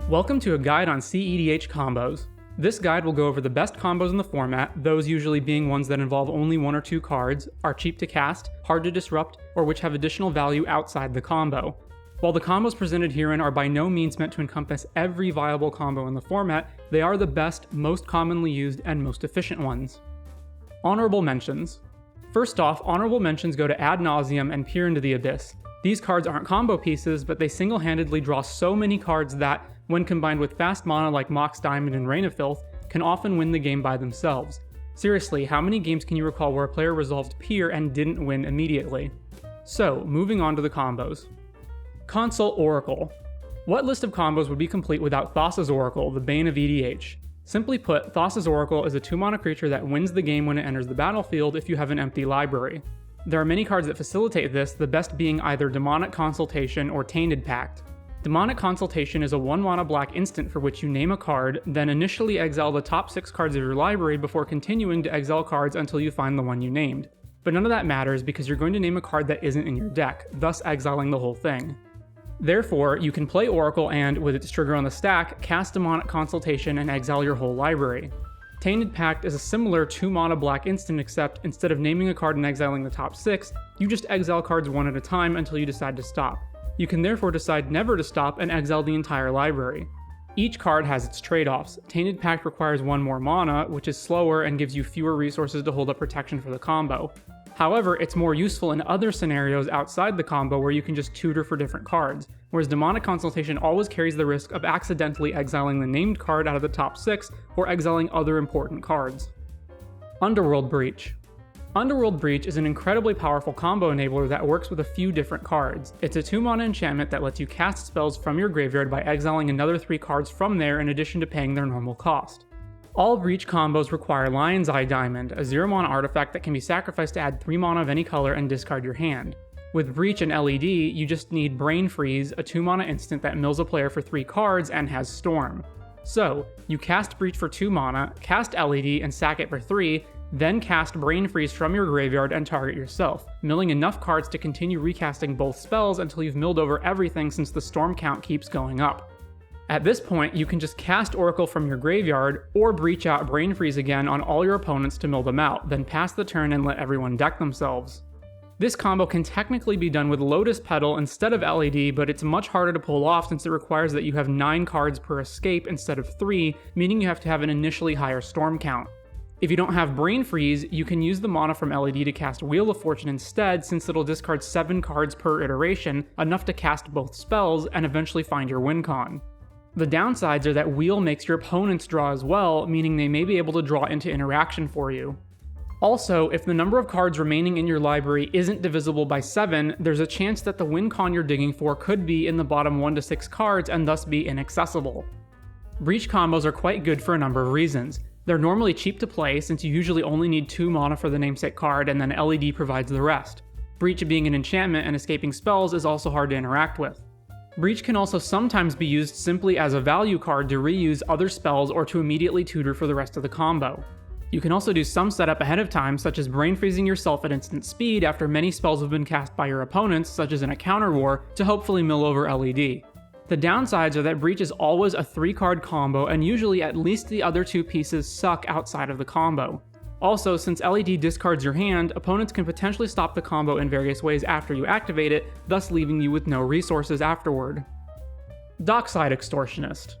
Welcome to a guide on cEDH combos. This guide will go over the best combos in the format, those usually being ones that involve only one or two cards, are cheap to cast, hard to disrupt, or which have additional value outside the combo. While the combos presented herein are by no means meant to encompass every viable combo in the format, they are the best, most commonly used, and most efficient ones. Honorable mentions. First off, honorable mentions go to Ad Nauseam and Peer into the Abyss. These cards aren't combo pieces, but they single-handedly draw so many cards that, when combined with fast mana like Mox Diamond and Rain of Filth, can often win the game by themselves. Seriously, how many games can you recall where a player resolved Peer and didn't win immediately? So, moving on to the combos. Consult Oracle. What list of combos would be complete without Thassa's Oracle, the bane of EDH? Simply put, Thassa's Oracle is a 2-mana creature that wins the game when it enters the battlefield if you have an empty library. There are many cards that facilitate this, the best being either Demonic Consultation or Tainted Pact. Demonic Consultation is a 1-mana black instant for which you name a card, then initially exile the top 6 cards of your library before continuing to exile cards until you find the one you named. But none of that matters because you're going to name a card that isn't in your deck, thus exiling the whole thing. Therefore, you can play Oracle and, with its trigger on the stack, cast Demonic Consultation and exile your whole library. Tainted Pact is a similar 2-mana black instant, except instead of naming a card and exiling the top 6, you just exile cards one at a time until you decide to stop. You can therefore decide never to stop and exile the entire library. Each card has its trade-offs. Tainted Pact requires 1 more mana, which is slower and gives you fewer resources to hold up protection for the combo. However, it's more useful in other scenarios outside the combo where you can just tutor for different cards, whereas Demonic Consultation always carries the risk of accidentally exiling the named card out of the top 6 or exiling other important cards. Underworld Breach. Underworld Breach is an incredibly powerful combo enabler that works with a few different cards. It's a 2-mana enchantment that lets you cast spells from your graveyard by exiling another 3 cards from there in addition to paying their normal cost. All Breach combos require Lion's Eye Diamond, a 0-mana artifact that can be sacrificed to add 3 mana of any color and discard your hand. With Breach and LED, you just need Brain Freeze, a 2-mana instant that mills a player for 3 cards and has Storm. So, you cast Breach for 2 mana, cast LED and sack it for 3, then cast Brain Freeze from your graveyard and target yourself, milling enough cards to continue recasting both spells until you've milled over everything since the Storm count keeps going up. At this point, you can just cast Oracle from your graveyard, or breach out Brain Freeze again on all your opponents to mill them out, then pass the turn and let everyone deck themselves. This combo can technically be done with Lotus Petal instead of LED, but it's much harder to pull off since it requires that you have 9 cards per escape instead of 3, meaning you have to have an initially higher Storm count. If you don't have Brain Freeze, you can use the mana from LED to cast Wheel of Fortune instead, since it'll discard 7 cards per iteration, enough to cast both spells and eventually find your win con. The downsides are that Wheel makes your opponents draw as well, meaning they may be able to draw into interaction for you. Also, if the number of cards remaining in your library isn't divisible by 7, there's a chance that the win con you're digging for could be in the bottom 1 to 6 cards and thus be inaccessible. Breach combos are quite good for a number of reasons. They're normally cheap to play since you usually only need 2 mana for the namesake card and then LED provides the rest. Breach being an enchantment and escaping spells is also hard to interact with. Breach can also sometimes be used simply as a value card to reuse other spells or to immediately tutor for the rest of the combo. You can also do some setup ahead of time, such as brain freezing yourself at instant speed after many spells have been cast by your opponents, such as in a counter war, to hopefully mill over LED. The downsides are that Breach is always a 3-card combo, and usually at least the other 2 pieces suck outside of the combo. Also, since LED discards your hand, opponents can potentially stop the combo in various ways after you activate it, thus leaving you with no resources afterward. Dockside Extortionist.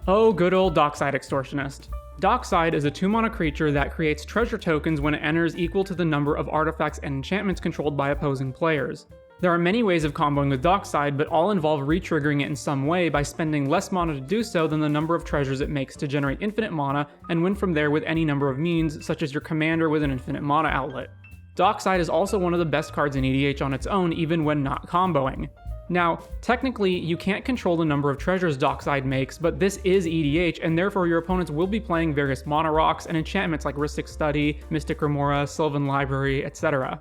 Oh, good old Dockside Extortionist. Dockside is a 2-mana creature that creates treasure tokens when it enters equal to the number of artifacts and enchantments controlled by opposing players. There are many ways of comboing with Dockside, but all involve re-triggering it in some way by spending less mana to do so than the number of treasures it makes to generate infinite mana, and win from there with any number of means, such as your commander with an infinite mana outlet. Dockside is also one of the best cards in EDH on its own, even when not comboing. Now, technically, you can't control the number of treasures Dockside makes, but this is EDH, and therefore your opponents will be playing various mana rocks and enchantments like Rhystic Study, Mystic Remora, Sylvan Library, etc.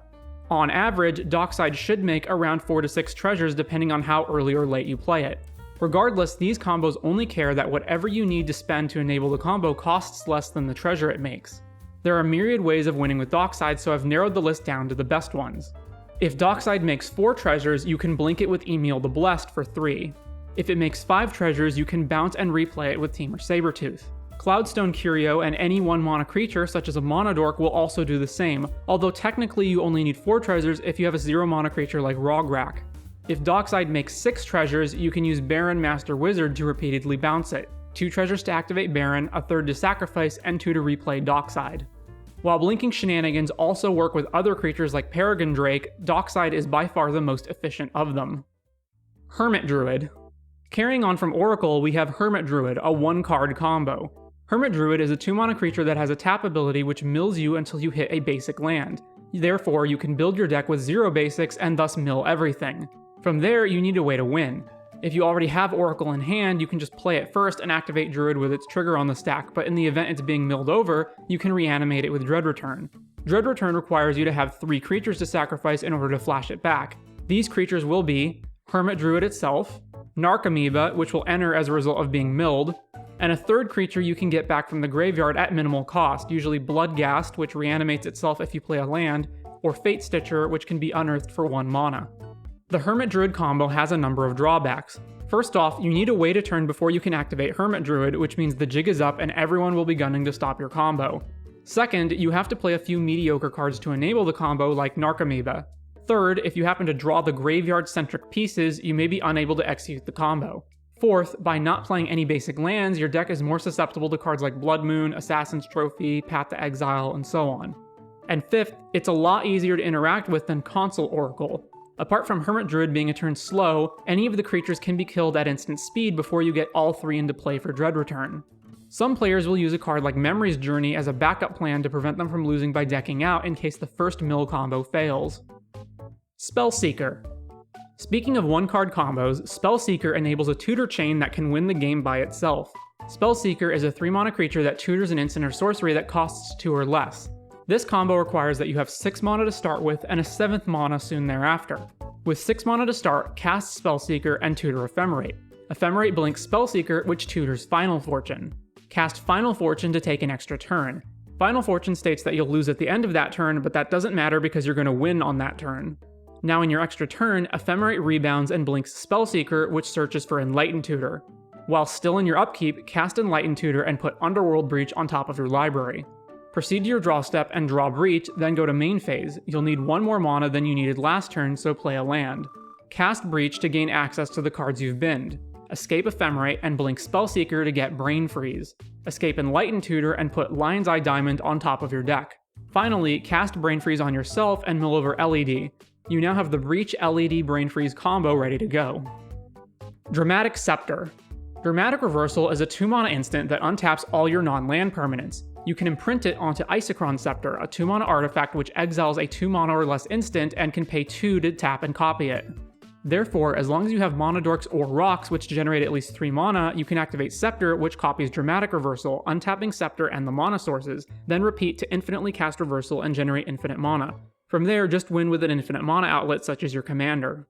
On average, Dockside should make around 4 to 6 treasures depending on how early or late you play it. Regardless, these combos only care that whatever you need to spend to enable the combo costs less than the treasure it makes. There are myriad ways of winning with Dockside, so I've narrowed the list down to the best ones. If Dockside makes 4 treasures, you can blink it with Emil the Blessed for 3. If it makes 5 treasures, you can bounce and replay it with Temur Sabertooth. Cloudstone Curio and any 1-mana creature such as a Monodork will also do the same, although technically you only need 4 treasures if you have a 0-mana creature like Rograk. If Dockside makes 6 treasures, you can use Baron Master Wizard to repeatedly bounce it. 2 treasures to activate Baron, a 3rd to sacrifice, and 2 to replay Dockside. While blinking shenanigans also work with other creatures like Peregrine Drake, Dockside is by far the most efficient of them. Hermit Druid. Carrying on from Oracle, we have Hermit Druid, a 1-card combo. Hermit Druid is a 2-mana creature that has a tap ability which mills you until you hit a basic land. Therefore, you can build your deck with 0 basics and thus mill everything. From there, you need a way to win. If you already have Oracle in hand, you can just play it first and activate Druid with its trigger on the stack, but in the event it's being milled over, you can reanimate it with Dread Return. Dread Return requires you to have 3 creatures to sacrifice in order to flash it back. These creatures will be Hermit Druid itself, Narcomoeba, which will enter as a result of being milled, and a 3rd creature you can get back from the graveyard at minimal cost, usually Bloodghast, which reanimates itself if you play a land, or Fate Stitcher, which can be unearthed for 1 mana. The Hermit Druid combo has a number of drawbacks. First off, you need to wait a turn before you can activate Hermit Druid, which means the jig is up and everyone will be gunning to stop your combo. Second, you have to play a few mediocre cards to enable the combo, like Narcomoeba. Third, if you happen to draw the graveyard-centric pieces, you may be unable to execute the combo. Fourth, by not playing any basic lands, your deck is more susceptible to cards like Blood Moon, Assassin's Trophy, Path to Exile, and so on. And fifth, it's a lot easier to interact with than Console Oracle. Apart from Hermit Druid being a turn slow, any of the creatures can be killed at instant speed before you get all 3 into play for Dread Return. Some players will use a card like Memory's Journey as a backup plan to prevent them from losing by decking out in case the first mill combo fails. Spellseeker. Speaking of 1-card combos, Spellseeker enables a tutor chain that can win the game by itself. Spellseeker is a 3-mana creature that tutors an instant or sorcery that costs 2 or less. This combo requires that you have 6 mana to start with and a 7th mana soon thereafter. With 6 mana to start, cast Spellseeker and tutor Ephemerate. Ephemerate blinks Spellseeker, which tutors Final Fortune. Cast Final Fortune to take an extra turn. Final Fortune states that you'll lose at the end of that turn, but that doesn't matter because you're going to win on that turn. Now in your extra turn, Ephemerate rebounds and blinks Spellseeker, which searches for Enlighten Tutor. While still in your upkeep, cast Enlighten Tutor and put Underworld Breach on top of your library. Proceed to your draw step and draw Breach, then go to main phase. You'll need 1 more mana than you needed last turn, so play a land. Cast Breach to gain access to the cards you've binned. Escape Ephemerate and blink Spellseeker to get Brain Freeze. Escape Enlighten Tutor and put Lion's Eye Diamond on top of your deck. Finally, cast Brain Freeze on yourself and mill over LED. You now have the Breach LED Brain Freeze combo ready to go. Dramatic Scepter. Dramatic Reversal is a 2-mana instant that untaps all your non-land permanents. You can imprint it onto Isochron Scepter, a 2-mana artifact which exiles a 2-mana or less instant and can pay 2 to tap and copy it. Therefore, as long as you have Monodorks or Rocks which generate at least 3 mana, you can activate Scepter, which copies Dramatic Reversal, untapping Scepter and the mana sources, then repeat to infinitely cast Reversal and generate infinite mana. From there, just win with an infinite mana outlet such as your commander.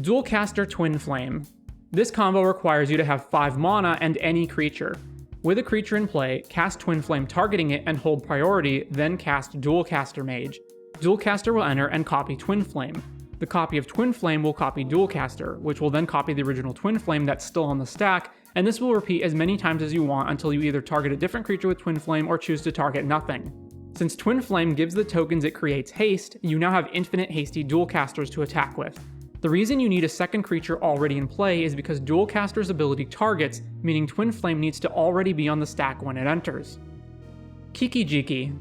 Dualcaster Twinflame. This combo requires you to have 5 mana and any creature. With a creature in play, cast Twinflame targeting it and hold priority, then cast Dualcaster Mage. Dualcaster will enter and copy Twinflame. The copy of Twinflame will copy Dualcaster, which will then copy the original Twinflame that's still on the stack, and this will repeat as many times as you want until you either target a different creature with Twinflame or choose to target nothing. Since Twinflame gives the tokens it creates haste, you now have infinite hasty Dualcasters to attack with. The reason you need a second creature already in play is because Dualcaster's ability targets, meaning Twinflame needs to already be on the stack when it enters. Kiki-Jiki.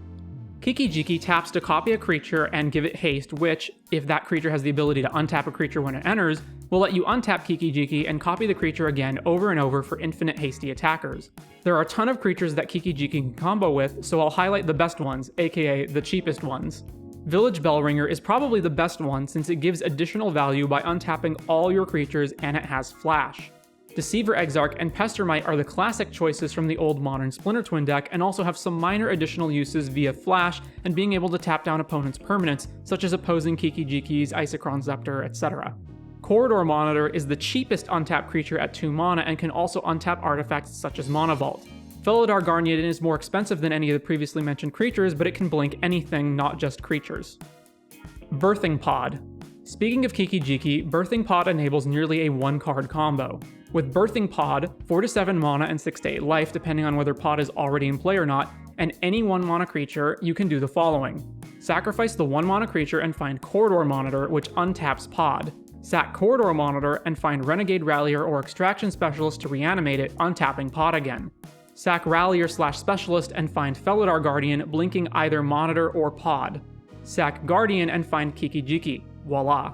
Kiki-Jiki taps to copy a creature and give it haste, which, if that creature has the ability to untap a creature when it enters, will let you untap Kiki-Jiki and copy the creature again over and over for infinite hasty attackers. There are a ton of creatures that Kiki-Jiki can combo with, so I'll highlight the best ones, aka the cheapest ones. Village Bellringer is probably the best one since it gives additional value by untapping all your creatures and it has Flash. Deceiver Exarch and Pestermite are the classic choices from the old modern Splinter Twin deck and also have some minor additional uses via Flash and being able to tap down opponents' permanents, such as opposing Kiki-Jikis, Isochron Scepter, etc. Corridor Monitor is the cheapest untapped creature at 2 mana and can also untap artifacts such as Mana Vault. Felidar Garnier is more expensive than any of the previously mentioned creatures, but it can blink anything, not just creatures. Birthing Pod. Speaking of Kiki-Jiki, Birthing Pod enables nearly a 1-card combo. With Birthing Pod, 4 to 7 mana and 6 to 8 life depending on whether Pod is already in play or not, and any 1 mana creature, you can do the following. Sacrifice the 1 mana creature and find Corridor Monitor, which untaps Pod. Sack Corridor Monitor and find Renegade Rallier or Extraction Specialist to reanimate it, untapping Pod again. Sack Rallier/Specialist and find Felidar Guardian, blinking either Monitor or Pod. Sack Guardian and find Kiki-Jiki. Voila.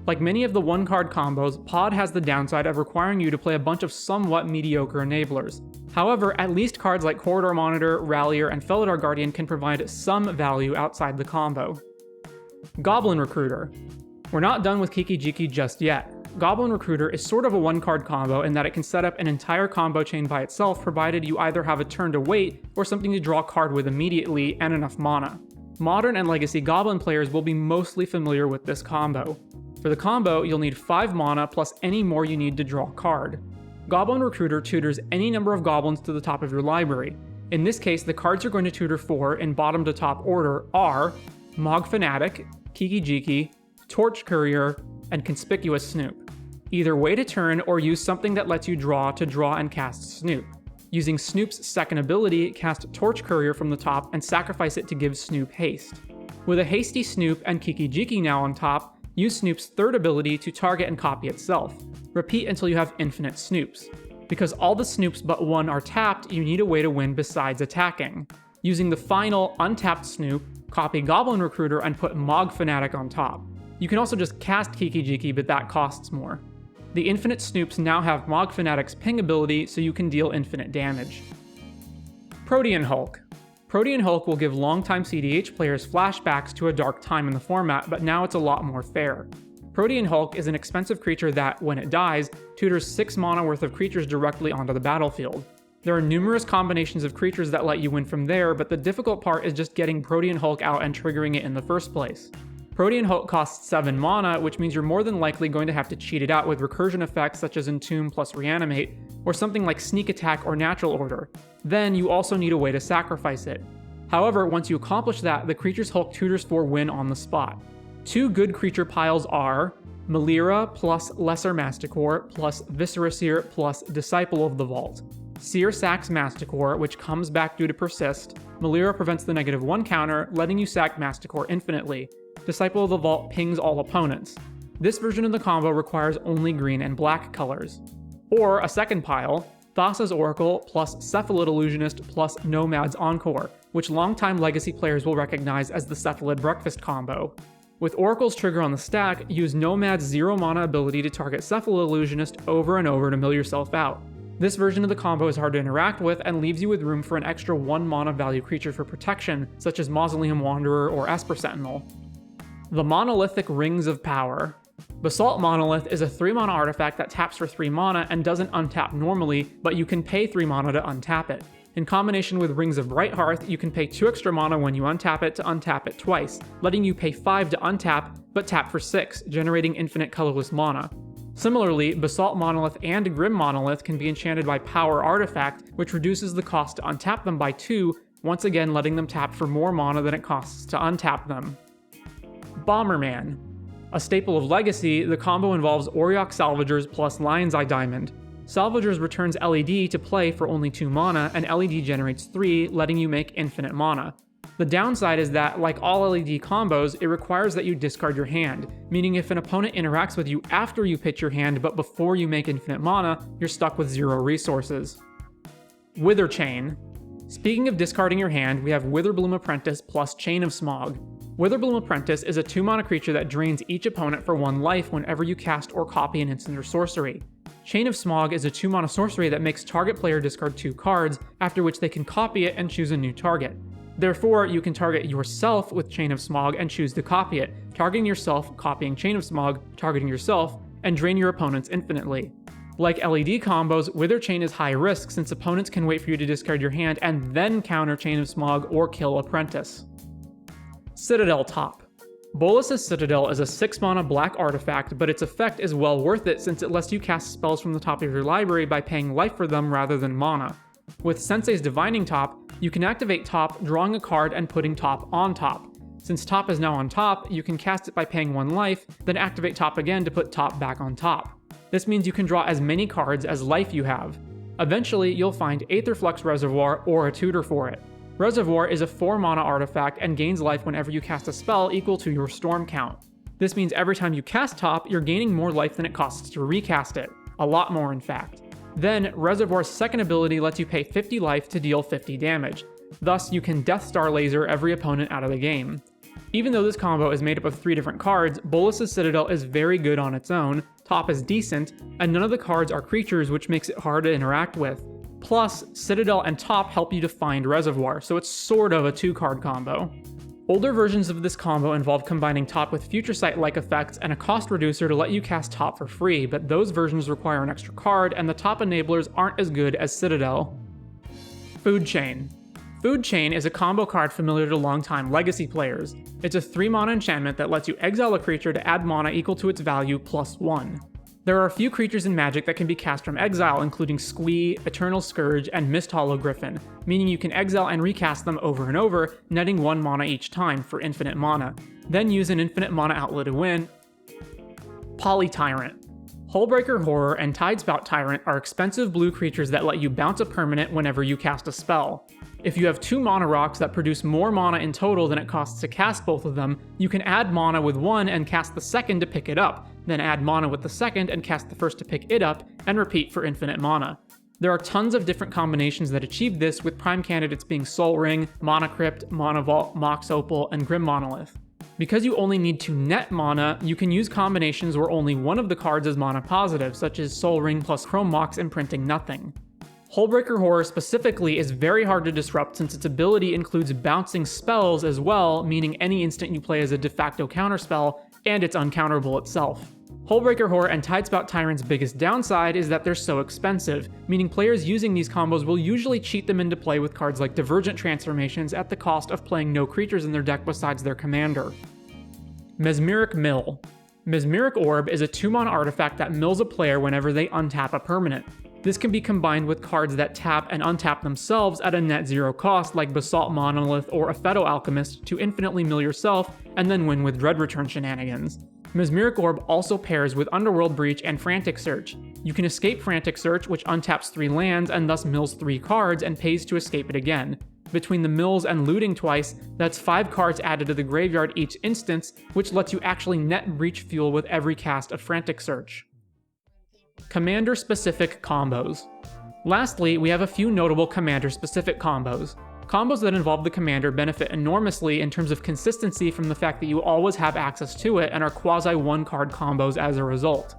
Like many of the 1-card combos, Pod has the downside of requiring you to play a bunch of somewhat mediocre enablers. However, at least cards like Corridor Monitor, Rallier, and Felidar Guardian can provide some value outside the combo. Goblin Recruiter. We're not done with Kiki-Jiki just yet. Goblin Recruiter is sort of a 1-card combo in that it can set up an entire combo chain by itself provided you either have a turn to wait or something to draw a card with immediately and enough mana. Modern and Legacy Goblin players will be mostly familiar with this combo. For the combo, you'll need 5 mana plus any more you need to draw a card. Goblin Recruiter tutors any number of goblins to the top of your library. In this case, the cards you're going to tutor for in bottom to top order are Mog Fanatic, Kiki-Jiki, Torch Courier, and Conspicuous Snoop. Either wait a turn or use something that lets you draw to draw and cast Snoop. Using Snoop's second ability, cast Torch Courier from the top and sacrifice it to give Snoop haste. With a hasty Snoop and Kiki-Jiki now on top, use Snoop's third ability to target and copy itself. Repeat until you have infinite Snoops. Because all the Snoops but one are tapped, you need a way to win besides attacking. Using the final untapped Snoop, copy Goblin Recruiter and put Mog Fanatic on top. You can also just cast Kiki-Jiki, but that costs more. The infinite Snoops now have Mog Fanatic's ping ability, so you can deal infinite damage. Protean Hulk. Protean Hulk will give longtime cEDH players flashbacks to a dark time in the format, but now it's a lot more fair. Protean Hulk is an expensive creature that, when it dies, tutors 6 mana worth of creatures directly onto the battlefield. There are numerous combinations of creatures that let you win from there, but the difficult part is just getting Protean Hulk out and triggering it in the first place. Protean Hulk costs 7 mana, which means you're more than likely going to have to cheat it out with recursion effects such as Entomb plus Reanimate, or something like Sneak Attack or Natural Order. Then you also need a way to sacrifice it. However, once you accomplish that, the creature's Hulk tutors for win on the spot. 2 good creature piles are Melira plus Lesser Masticore plus Viscera Seer plus Disciple of the Vault. Seer sacks Masticore, which comes back due to Persist. Melira prevents the -1 counter, letting you sack Masticore infinitely. Disciple of the Vault pings all opponents. This version of the combo requires only green and black colors. Or a second pile, Thassa's Oracle plus Cephalid Illusionist plus Nomad's Encore, which longtime Legacy players will recognize as the Cephalid Breakfast combo. With Oracle's trigger on the stack, use Nomad's 0 mana ability to target Cephalid Illusionist over and over to mill yourself out. This version of the combo is hard to interact with and leaves you with room for an extra 1 mana value creature for protection, such as Mausoleum Wanderer or Esper Sentinel. The Monolithic Rings of Power. Basalt Monolith is a 3 mana artifact that taps for 3 mana and doesn't untap normally, but you can pay 3 mana to untap it. In combination with Rings of Brighthearth, you can pay 2 extra mana when you untap it to untap it twice, letting you pay 5 to untap, but tap for 6, generating infinite colorless mana. Similarly, Basalt Monolith and Grim Monolith can be enchanted by Power Artifact, which reduces the cost to untap them by 2, once again letting them tap for more mana than it costs to untap them. Bomberman. A staple of Legacy, the combo involves Auriok Salvagers plus Lion's Eye Diamond. Salvagers returns LED to play for only 2 mana, and LED generates 3, letting you make infinite mana. The downside is that, like all LED combos, it requires that you discard your hand, meaning if an opponent interacts with you after you pitch your hand but before you make infinite mana, you're stuck with 0 resources. Wither Chain. Speaking of discarding your hand, we have Witherbloom Apprentice plus Chain of Smog. Witherbloom Apprentice is a 2 mana creature that drains each opponent for 1 life whenever you cast or copy an instant or sorcery. Chain of Smog is a 2 mana sorcery that makes target player discard 2 cards, after which they can copy it and choose a new target. Therefore, you can target yourself with Chain of Smog and choose to copy it, targeting yourself, copying Chain of Smog, targeting yourself, and drain your opponents infinitely. Like LED combos, Wither Chain is high risk since opponents can wait for you to discard your hand and then counter Chain of Smog or kill Apprentice. Citadel Top. Bolas's Citadel is a 6 mana black artifact, but its effect is well worth it since it lets you cast spells from the top of your library by paying life for them rather than mana. With Sensei's Divining Top, you can activate Top, drawing a card and putting Top on top. Since top is now on top, you can cast it by paying 1 life, then activate top again to put top back on top. This means you can draw as many cards as life you have. Eventually, you'll find Aetherflux Reservoir or a tutor for it. Reservoir is a 4 mana artifact and gains life whenever you cast a spell equal to your storm count. This means every time you cast top, you're gaining more life than it costs to recast it. A lot more, in fact. Then, Reservoir's second ability lets you pay 50 life to deal 50 damage. Thus, you can Death Star laser every opponent out of the game. Even though this combo is made up of 3 different cards, Bolas's Citadel is very good on its own, top is decent, and none of the cards are creatures, which makes it hard to interact with. Plus, Citadel and top help you to find Reservoir, so it's sort of a 2-card combo. Older versions of this combo involve combining top with Future Sight-like effects and a cost reducer to let you cast top for free, but those versions require an extra card, and the top enablers aren't as good as Citadel. Food Chain. Food Chain is a combo card familiar to longtime Legacy players. It's a 3-mana enchantment that lets you exile a creature to add mana equal to its value +1. There are a few creatures in Magic that can be cast from exile, including Squee, Eternal Scourge, and Misthollow Griffin, meaning you can exile and recast them over and over, netting 1 mana each time for infinite mana. Then use an infinite mana outlet to win. Poly-Tyrant. Hullbreaker Horror and Tidespout Tyrant are expensive blue creatures that let you bounce a permanent whenever you cast a spell. If you have 2 mana rocks that produce more mana in total than it costs to cast both of them, you can add mana with one and cast the second to pick it up, then add mana with the second and cast the first to pick it up, and repeat for infinite mana. There are tons of different combinations that achieve this, with prime candidates being Soul Ring, Mana Crypt, Mana Vault, Mox Opal, and Grim Monolith. Because you only need to net mana, you can use combinations where only one of the cards is mana positive, such as Soul Ring plus Chrome Mox imprinting nothing. Hullbreaker Horror specifically is very hard to disrupt since its ability includes bouncing spells as well, meaning any instant you play as a de facto counterspell, and it's uncounterable itself. Hullbreaker Horror and Tidespout Tyrant's biggest downside is that they're so expensive, meaning players using these combos will usually cheat them into play with cards like Divergent Transformations at the cost of playing no creatures in their deck besides their commander. Mesmeric Mill. Mesmeric Orb is a 2-mana artifact that mills a player whenever they untap a permanent. This can be combined with cards that tap and untap themselves at a net 0 cost like Basalt Monolith or Apheto Alchemist to infinitely mill yourself and then win with Dread Return shenanigans. Mesmeric Orb also pairs with Underworld Breach and Frantic Search. You can escape Frantic Search, which untaps 3 lands and thus mills 3 cards and pays to escape it again. Between the mills and looting twice, that's 5 cards added to the graveyard each instance, which lets you actually net breach fuel with every cast of Frantic Search. Commander-specific combos. Lastly, we have a few notable commander-specific combos. Combos that involve the commander benefit enormously in terms of consistency from the fact that you always have access to it and are quasi-1-card combos as a result.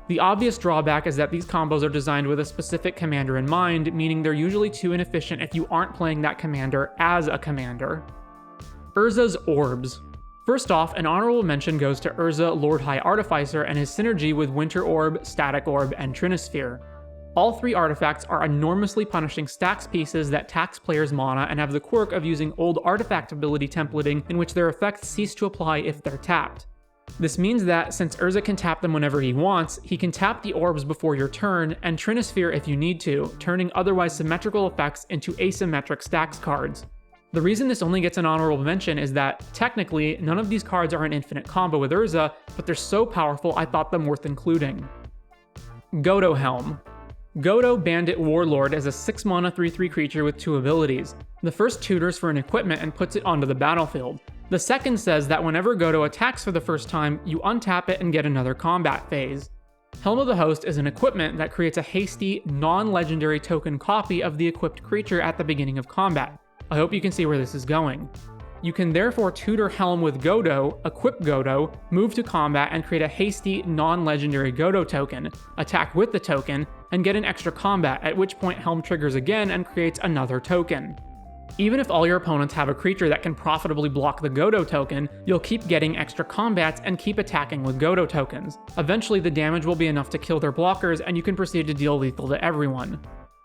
The obvious drawback is that these combos are designed with a specific commander in mind, meaning they're usually too inefficient if you aren't playing that commander as a commander. Urza's Orbs. First off, an honorable mention goes to Urza Lord High Artificer and his synergy with Winter Orb, Static Orb, and Trinisphere. All 3 artifacts are enormously punishing stacks pieces that tax players' mana and have the quirk of using old artifact ability templating in which their effects cease to apply if they're tapped. This means that, since Urza can tap them whenever he wants, he can tap the orbs before your turn, and Trinisphere if you need to, turning otherwise symmetrical effects into asymmetric stacks cards. The reason this only gets an honorable mention is that, technically, none of these cards are an infinite combo with Urza, but they're so powerful I thought them worth including. Godo Helm. Godo Bandit Warlord is a 6-mana 3/3 creature with 2 abilities. The first tutors for an equipment and puts it onto the battlefield. The second says that whenever Godo attacks for the first time, you untap it and get another combat phase. Helm of the Host is an equipment that creates a hasty, non-legendary token copy of the equipped creature at the beginning of combat. I hope you can see where this is going. You can therefore tutor Helm with Godo, equip Godo, move to combat and create a hasty, non-legendary Godo token, attack with the token, and get an extra combat, at which point Helm triggers again and creates another token. Even if all your opponents have a creature that can profitably block the Godo token, you'll keep getting extra combats and keep attacking with Godo tokens. Eventually the damage will be enough to kill their blockers and you can proceed to deal lethal to everyone.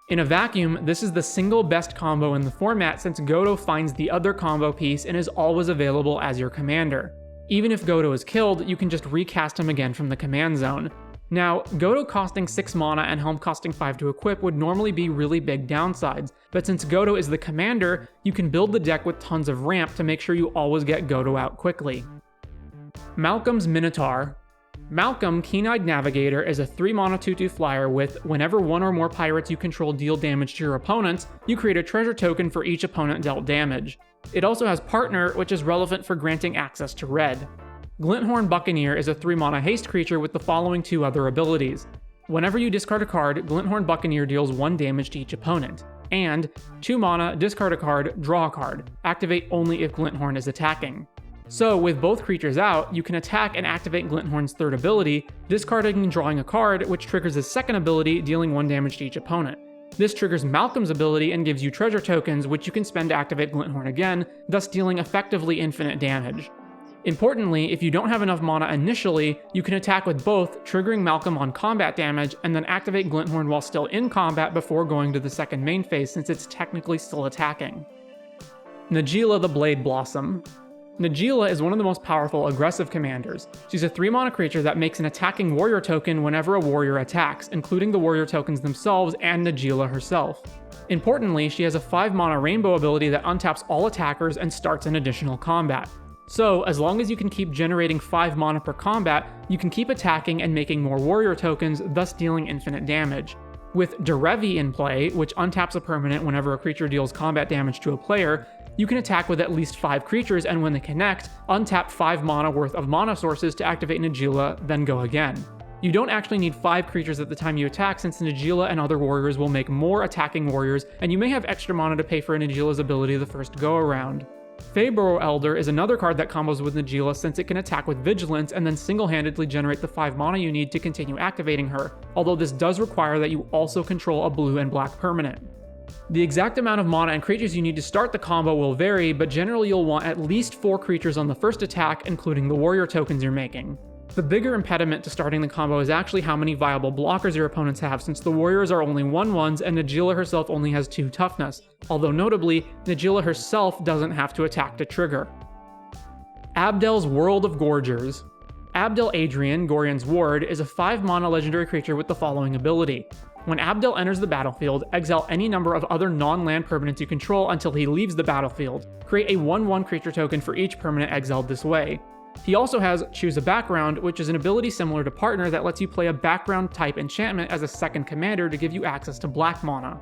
In a vacuum, this is the single best combo in the format since Godo finds the other combo piece and is always available as your commander. Even if Godo is killed, you can just recast him again from the command zone. Now, Godo costing 6 mana and Helm costing 5 to equip would normally be really big downsides, but since Godo is the commander, you can build the deck with tons of ramp to make sure you always get Godo out quickly. Malcolm's Minotaur. Malcolm, Keen-Eyed Navigator, is a 3 mana 2/2 flyer with, whenever one or more pirates you control deal damage to your opponents, you create a treasure token for each opponent dealt damage. It also has Partner, which is relevant for granting access to red. Glinthorn Buccaneer is a 3 mana haste creature with the following 2 other abilities. Whenever you discard a card, Glinthorn Buccaneer deals 1 damage to each opponent. And 2 mana, discard a card, draw a card. Activate only if Glinthorn is attacking. So, with both creatures out, you can attack and activate Glinthorn's 3rd ability, discarding and drawing a card, which triggers his 2nd ability, dealing 1 damage to each opponent. This triggers Malcolm's ability and gives you treasure tokens, which you can spend to activate Glinthorn again, thus dealing effectively infinite damage. Importantly, if you don't have enough mana initially, you can attack with both, triggering Malcolm on combat damage, and then activate Glinthorn while still in combat before going to the 2nd main phase since it's technically still attacking. Najeela the Blade Blossom. Najeela is one of the most powerful aggressive commanders. She's a 3 mana creature that makes an attacking warrior token whenever a warrior attacks, including the warrior tokens themselves and Najeela herself. Importantly, she has a 5 mana rainbow ability that untaps all attackers and starts an additional combat. So, as long as you can keep generating 5 mana per combat, you can keep attacking and making more warrior tokens, thus dealing infinite damage. With Derevi in play, which untaps a permanent whenever a creature deals combat damage to a player, you can attack with at least 5 creatures, and when they connect, untap 5 mana worth of mana sources to activate Najeela, then go again. You don't actually need 5 creatures at the time you attack, since Najeela and other warriors will make more attacking warriors, and you may have extra mana to pay for Najeela's ability the first go around. Faeburrow Elder is another card that combos with Najeela since it can attack with Vigilance and then single-handedly generate the 5 mana you need to continue activating her, although this does require that you also control a blue and black permanent. The exact amount of mana and creatures you need to start the combo will vary, but generally you'll want at least 4 creatures on the first attack, including the warrior tokens you're making. The bigger impediment to starting the combo is actually how many viable blockers your opponents have, since the warriors are only 1/1s and Najeela herself only has 2 toughness, although notably, Najeela herself doesn't have to attack to trigger. Abdel's World of Gorgers. Abdel Adrian, Gorian's Ward, is a 5 mana legendary creature with the following ability. When Abdel enters the battlefield, exile any number of other non-land permanents you control until he leaves the battlefield. Create a 1/1 creature token for each permanent exiled this way. He also has Choose a Background, which is an ability similar to Partner that lets you play a background type enchantment as a 2nd commander to give you access to black mana.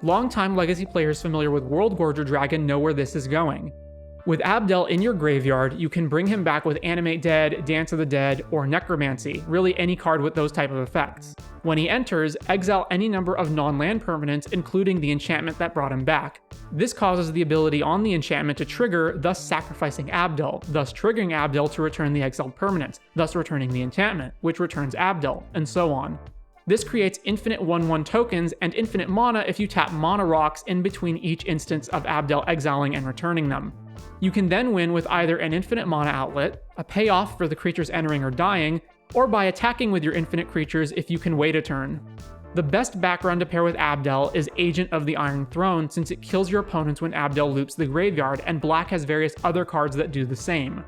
Longtime Legacy players familiar with World Gorger Dragon know where this is going. With Abdel in your graveyard, you can bring him back with Animate Dead, Dance of the Dead, or Necromancy, really any card with those type of effects. When he enters, exile any number of non-land permanents, including the enchantment that brought him back. This causes the ability on the enchantment to trigger, thus sacrificing Abdel, thus triggering Abdel to return the exiled permanent, thus returning the enchantment, which returns Abdel, and so on. This creates infinite 1/1 tokens and infinite mana if you tap mana rocks in between each instance of Abdel exiling and returning them. You can then win with either an infinite mana outlet, a payoff for the creatures entering or dying, or by attacking with your infinite creatures if you can wait a turn. The best background to pair with Abdel is Agent of the Iron Throne, since it kills your opponents when Abdel loops the graveyard, and black has various other cards that do the same.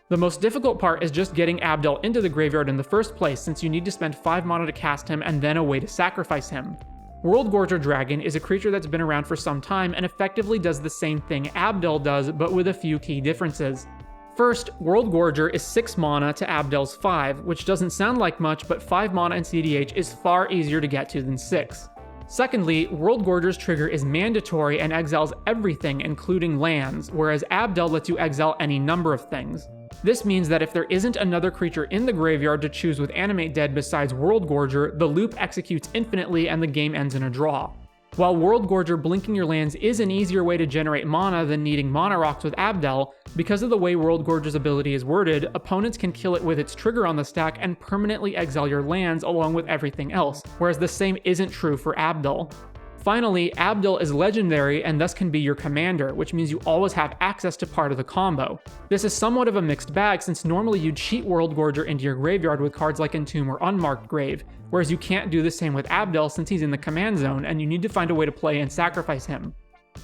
The most difficult part is just getting Abdel into the graveyard in the first place, since you need to spend 5 mana to cast him and then a way to sacrifice him. World Gorger Dragon is a creature that's been around for some time and effectively does the same thing Abdel does, but with a few key differences. First, World Gorger is 6 mana to Abdel's 5, which doesn't sound like much, but 5 mana in cEDH is far easier to get to than 6. Secondly, World Gorger's trigger is mandatory and exiles everything, including lands, whereas Abdel lets you exile any number of things. This means that if there isn't another creature in the graveyard to choose with Animate Dead besides World Gorger, the loop executes infinitely and the game ends in a draw. While World Gorger blinking your lands is an easier way to generate mana than needing mana rocks with Abdel, because of the way World Gorger's ability is worded, opponents can kill it with its trigger on the stack and permanently exile your lands along with everything else, whereas the same isn't true for Abdel. Finally, Abdel is legendary and thus can be your commander, which means you always have access to part of the combo. This is somewhat of a mixed bag, since normally you'd cheat World Gorger into your graveyard with cards like Entomb or Unmarked Grave, whereas you can't do the same with Abdel since he's in the command zone and you need to find a way to play and sacrifice him.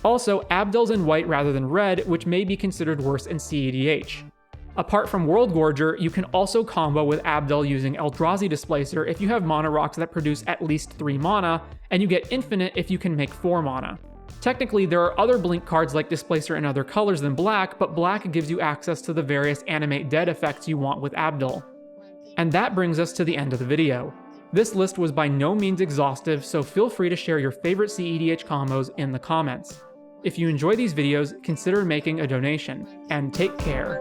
Also, Abdel's in white rather than red, which may be considered worse in cEDH. Apart from World Gorger, you can also combo with Abdel using Eldrazi Displacer if you have mana rocks that produce at least 3 mana, and you get infinite if you can make 4 mana. Technically, there are other blink cards like Displacer in other colors than black, but black gives you access to the various Animate Dead effects you want with Abdel. And that brings us to the end of the video. This list was by no means exhaustive, so feel free to share your favorite cEDH combos in the comments. If you enjoy these videos, consider making a donation, and take care.